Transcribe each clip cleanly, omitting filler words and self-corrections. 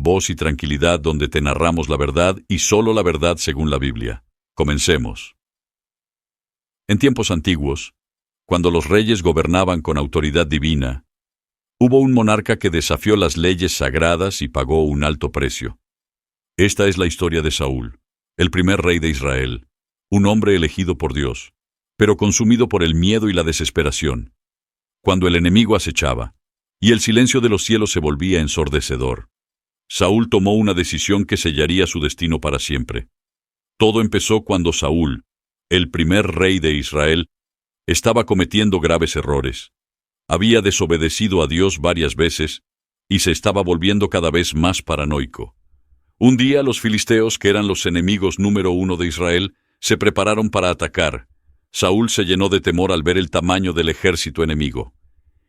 voz y tranquilidad donde te narramos la verdad y solo la verdad según la Biblia. Comencemos. En tiempos antiguos, cuando los reyes gobernaban con autoridad divina, hubo un monarca que desafió las leyes sagradas y pagó un alto precio. Esta es la historia de Saúl, el primer rey de Israel, un hombre elegido por Dios, pero consumido por el miedo y la desesperación, cuando el enemigo acechaba, y el silencio de los cielos se volvía ensordecedor. Saúl tomó una decisión que sellaría su destino para siempre. Todo empezó cuando Saúl, el primer rey de Israel, estaba cometiendo graves errores. Había desobedecido a Dios varias veces y se estaba volviendo cada vez más paranoico. Un día los filisteos, que eran los enemigos número uno de Israel, se prepararon para atacar. Saúl se llenó de temor al ver el tamaño del ejército enemigo.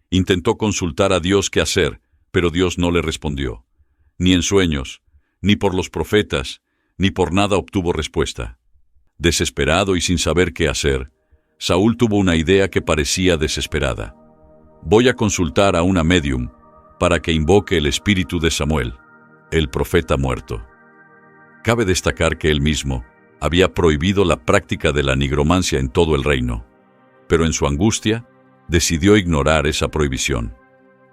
Intentó consultar a Dios qué hacer, pero Dios no le respondió. Ni en sueños, ni por los profetas, ni por nada obtuvo respuesta. Desesperado y sin saber qué hacer, Saúl tuvo una idea que parecía desesperada. Voy a consultar a una médium para que invoque el espíritu de Samuel, el profeta muerto. Cabe destacar que él mismo había prohibido la práctica de la nigromancia en todo el reino, pero en su angustia decidió ignorar esa prohibición.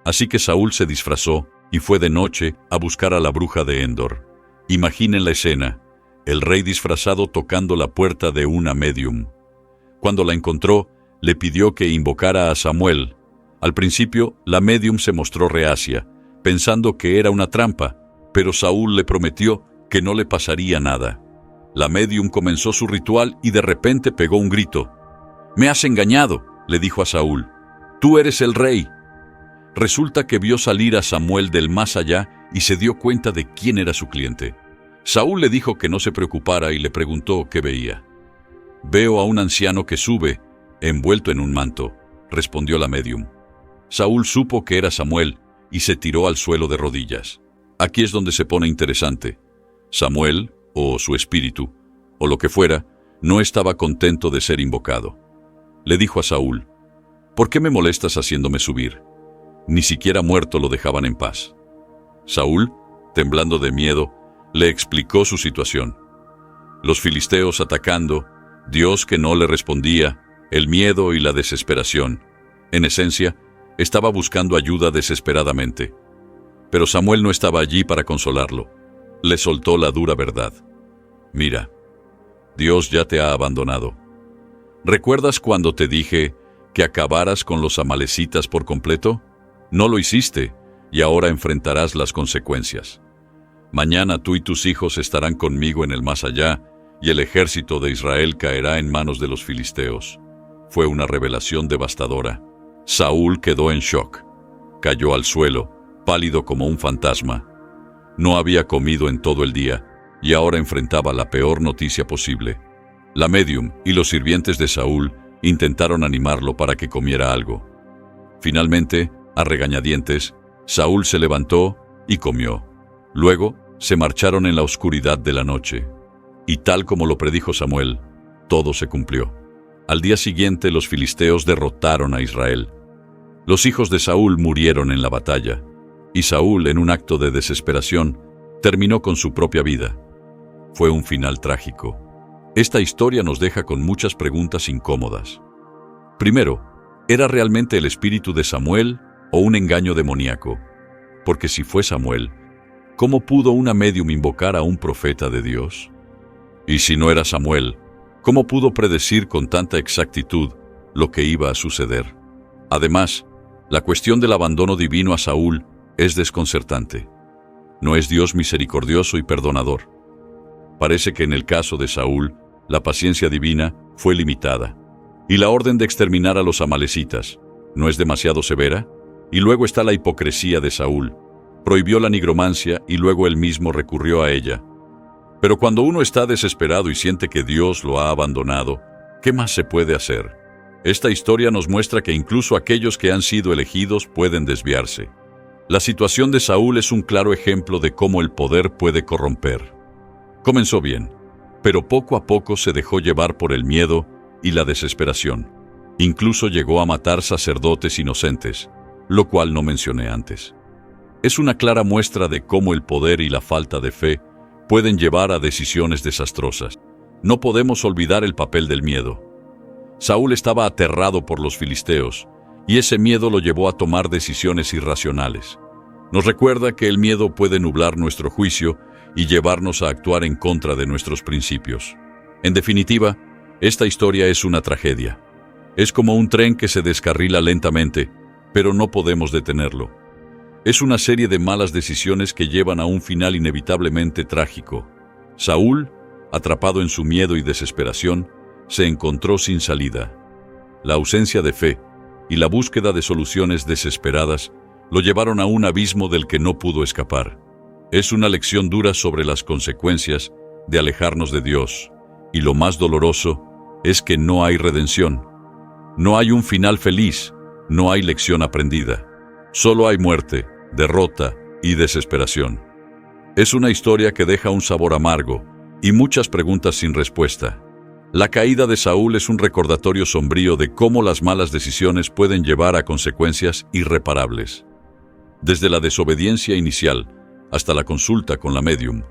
Así que Saúl se disfrazó y fue de noche a buscar a la bruja de Endor. Imaginen la escena, el rey disfrazado tocando la puerta de una médium. Cuando la encontró, le pidió que invocara a Samuel. Al principio, la médium se mostró reacia, pensando que era una trampa, pero Saúl le prometió que no le pasaría nada. La médium comenzó su ritual y de repente pegó un grito. «¡Me has engañado!», le dijo a Saúl. «Tú eres el rey». Resulta que vio salir a Samuel del más allá y se dio cuenta de quién era su cliente. Saúl le dijo que no se preocupara y le preguntó qué veía. «Veo a un anciano que sube, envuelto en un manto», respondió la médium. Saúl supo que era Samuel y se tiró al suelo de rodillas. Aquí es donde se pone interesante. Samuel, o su espíritu, o lo que fuera, no estaba contento de ser invocado. Le dijo a Saúl: «¿Por qué me molestas haciéndome subir?». Ni siquiera muerto lo dejaban en paz. Saúl, temblando de miedo, le explicó su situación. Los filisteos atacando, Dios que no le respondía, el miedo y la desesperación. En esencia, estaba buscando ayuda desesperadamente. Pero Samuel no estaba allí para consolarlo. Le soltó la dura verdad. «Mira, Dios ya te ha abandonado. ¿Recuerdas cuando te dije que acabaras con los amalecitas por completo? No lo hiciste, y ahora enfrentarás las consecuencias. Mañana tú y tus hijos estarán conmigo en el más allá, y el ejército de Israel caerá en manos de los filisteos». Fue una revelación devastadora. Saúl quedó en shock. Cayó al suelo, pálido como un fantasma. No había comido en todo el día, y ahora enfrentaba la peor noticia posible. La médium y los sirvientes de Saúl intentaron animarlo para que comiera algo. Finalmente, a regañadientes, Saúl se levantó y comió. Luego, se marcharon en la oscuridad de la noche. Y tal como lo predijo Samuel, todo se cumplió. Al día siguiente, los filisteos derrotaron a Israel. Los hijos de Saúl murieron en la batalla, y Saúl, en un acto de desesperación, terminó con su propia vida. Fue un final trágico. Esta historia nos deja con muchas preguntas incómodas. Primero, ¿era realmente el espíritu de Samuel o un engaño demoníaco? Porque si fue Samuel, ¿cómo pudo una médium invocar a un profeta de Dios? Y si no era Samuel, ¿cómo pudo predecir con tanta exactitud lo que iba a suceder? Además, la cuestión del abandono divino a Saúl es desconcertante. ¿No es Dios misericordioso y perdonador? Parece que en el caso de Saúl, la paciencia divina fue limitada. ¿Y la orden de exterminar a los amalecitas no es demasiado severa? Y luego está la hipocresía de Saúl. Prohibió la nigromancia y luego él mismo recurrió a ella. Pero cuando uno está desesperado y siente que Dios lo ha abandonado, ¿qué más se puede hacer? Esta historia nos muestra que incluso aquellos que han sido elegidos pueden desviarse. La situación de Saúl es un claro ejemplo de cómo el poder puede corromper. Comenzó bien, pero poco a poco se dejó llevar por el miedo y la desesperación. Incluso llegó a matar sacerdotes inocentes, lo cual no mencioné antes. Es una clara muestra de cómo el poder y la falta de fe pueden llevar a decisiones desastrosas. No podemos olvidar el papel del miedo. Saúl estaba aterrado por los filisteos, y ese miedo lo llevó a tomar decisiones irracionales. Nos recuerda que el miedo puede nublar nuestro juicio y llevarnos a actuar en contra de nuestros principios. En definitiva, esta historia es una tragedia. Es como un tren que se descarrila lentamente, pero no podemos detenerlo. Es una serie de malas decisiones que llevan a un final inevitablemente trágico. Saúl, atrapado en su miedo y desesperación, se encontró sin salida. La ausencia de fe y la búsqueda de soluciones desesperadas lo llevaron a un abismo del que no pudo escapar. Es una lección dura sobre las consecuencias de alejarnos de Dios, y lo más doloroso es que no hay redención. No hay un final feliz, no hay lección aprendida. Solo hay muerte, derrota y desesperación. Es una historia que deja un sabor amargo y muchas preguntas sin respuesta. La caída de Saúl es un recordatorio sombrío de cómo las malas decisiones pueden llevar a consecuencias irreparables. Desde la desobediencia inicial hasta la consulta con la médium,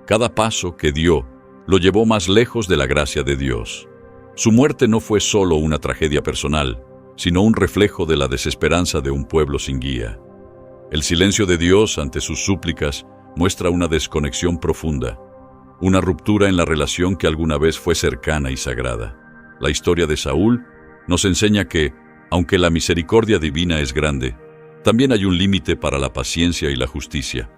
cada paso que dio lo llevó más lejos de la gracia de Dios. Su muerte no fue solo una tragedia personal, sino un reflejo de la desesperanza de un pueblo sin guía. El silencio de Dios ante sus súplicas muestra una desconexión profunda, una ruptura en la relación que alguna vez fue cercana y sagrada. La historia de Saúl nos enseña que, aunque la misericordia divina es grande, también hay un límite para la paciencia y la justicia.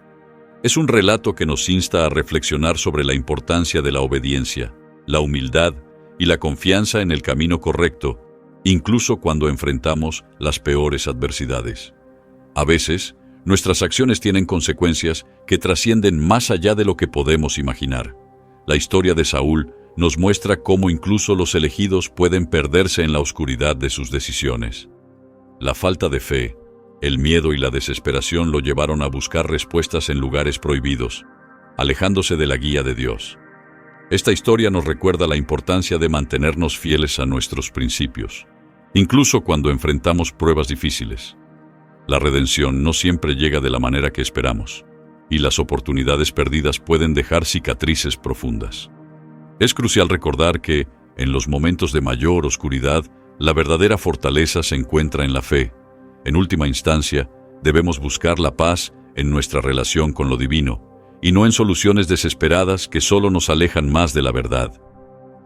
Es un relato que nos insta a reflexionar sobre la importancia de la obediencia, la humildad y la confianza en el camino correcto, incluso cuando enfrentamos las peores adversidades. A veces, nuestras acciones tienen consecuencias que trascienden más allá de lo que podemos imaginar. La historia de Saúl nos muestra cómo incluso los elegidos pueden perderse en la oscuridad de sus decisiones. La falta de fe, el miedo y la desesperación lo llevaron a buscar respuestas en lugares prohibidos, alejándose de la guía de Dios. Esta historia nos recuerda la importancia de mantenernos fieles a nuestros principios, incluso cuando enfrentamos pruebas difíciles. La redención no siempre llega de la manera que esperamos, y las oportunidades perdidas pueden dejar cicatrices profundas. Es crucial recordar que, en los momentos de mayor oscuridad, la verdadera fortaleza se encuentra en la fe. En última instancia, debemos buscar la paz en nuestra relación con lo divino, y no en soluciones desesperadas que solo nos alejan más de la verdad.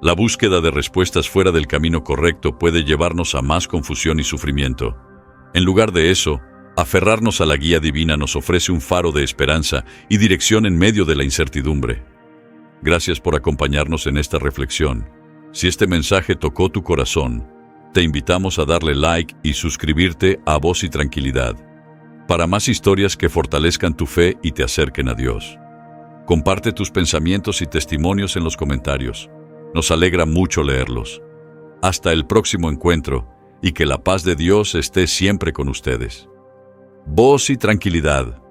La búsqueda de respuestas fuera del camino correcto puede llevarnos a más confusión y sufrimiento. En lugar de eso, aferrarnos a la guía divina nos ofrece un faro de esperanza y dirección en medio de la incertidumbre. Gracias por acompañarnos en esta reflexión. Si este mensaje tocó tu corazón, te invitamos a darle like y suscribirte a Voz y Tranquilidad, para más historias que fortalezcan tu fe y te acerquen a Dios. Comparte tus pensamientos y testimonios en los comentarios. Nos alegra mucho leerlos. Hasta el próximo encuentro, y que la paz de Dios esté siempre con ustedes. Voz y Tranquilidad.